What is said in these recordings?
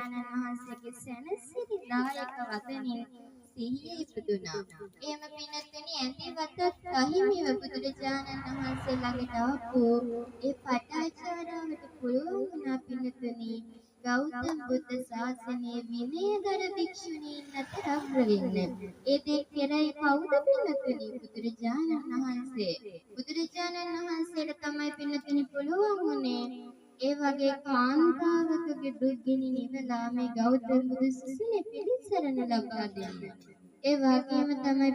බුදුරජාණන් වහන්සේගේ සැනසිරිදායක වදනින් සිහිය ඉපදුනා. එහෙම පින්නතුනි ඇතිවතත් අහිමිව බුදුරජාණන් වහන්සේ ළඟට ආපු ඒ පටාචාරාවට පුළුවන් වුණා පින්නතුනි ගෞතම බුද්ධ ශාසනයේ විනයදර භික්ෂුණීන් අතර අග්‍ර වෙන්න. ඒ දේ කෙරෙහි කවුද පින්නතුනි? බුදුරජාණන් වහන්සේ. බුදුරජාණන් වහන්සේට තමයි පින්නතුනි පුළුවන් වුණේ ඒ වගේ කාන්තාවකගේ දුක්ගිනි නිවලා මේ ගෞතම බුදු සසුනේ පිළිසරණ ලබා දෙන්න. ඒ වගේම තමයි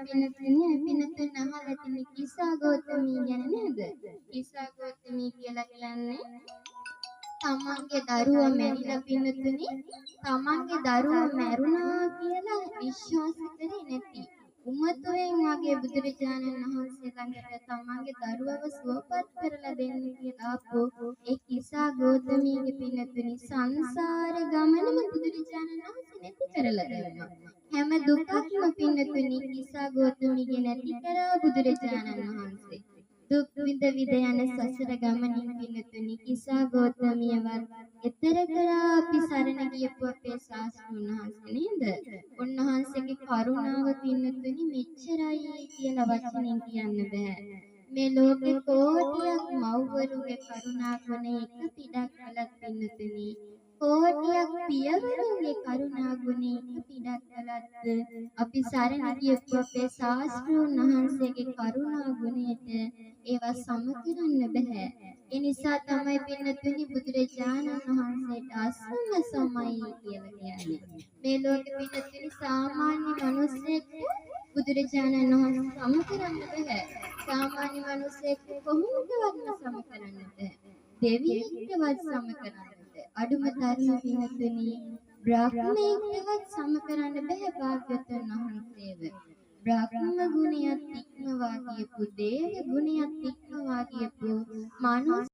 පින්නතුන් අහලා තියෙන කිසා ගෞතමී ගැන නේද? කිසා ගෞතමී කියලා කියන්නේ තමන්ගේ දරුවා මැරිලා පින්නතුනි තමන්ගේ දරුවා මැරුණා කියලා විශ්වාස කරේ නැති උමතුවෙන් වගේ බුදුරජාණන් වහන්සේ ළඟට තමන්ගේ දරුවව සුවපත් කරලා දෙන්න කියලා ආපු ඒ කිසා ගෞතමීගේ පින්නතුනි සංසාර ගමනම බුදුරජාණන් වහන්සේ නැති කරලා දෙනවා. හැම දුකක්ම පින්නතුනි කිසා ගෞතමීගේ නැති කරා බුදුරජාණන් වහන්සේ. දුක් විඳ විඳ යන සසර ගමනින් පින්නතුනි කිසා ගෞතමියවත් එතර කරා අපි සරණ ගියපු අපේ ශාස්ත්‍රඥ වහන්සේ නේද? උන්වහන්සේගේ කරුණාව පින්නතුනි මෙච්චරයි කියලා වචනෙන් කියන්න බෑ. මේ ලෝකේ කෝටියක් මව්වරුගේ කරුණා ගුණ එක පිටක් කළත් පින්නතුනි කෝටියක් පියවරුන්ගේ කරුණා ගුණ එක පිටක් කළත් අපි සරණ ගියපු අපේ ශාස්ත්‍රඥ වහන්සේගේ කරුණා ගුණයට ඒවා සම කරන්න බෑ. ඒ නිසා තමයි පින්නතුනි බුදුරජාණන් වහන්සේට අසම සමයි කියලා කියන්නේ. මේ ලෝකෙ පින්නතුනි සාමාන්‍ය මිනිස්සෙක් බුදුරජාණන් වහන්සේ සම කරන්න බෑ. සාමාන්‍ය මිනිස්සෙක් කොහොමදවත් සම කරන්න බෑ. දෙවියෙක්වත් සම කරන්න බෑ. අඩුම තරමේ පින්නතුනි බ්‍රහ්මයෙක්වත් සම කරන්න බෑ භාග්‍යවතුන් වහන්සේව. බ්‍රහ්ම ගුණයත් ඉක්මවා ගියපු දේව ගුණයත් ඉක්මවා ගියපු මනුස්ස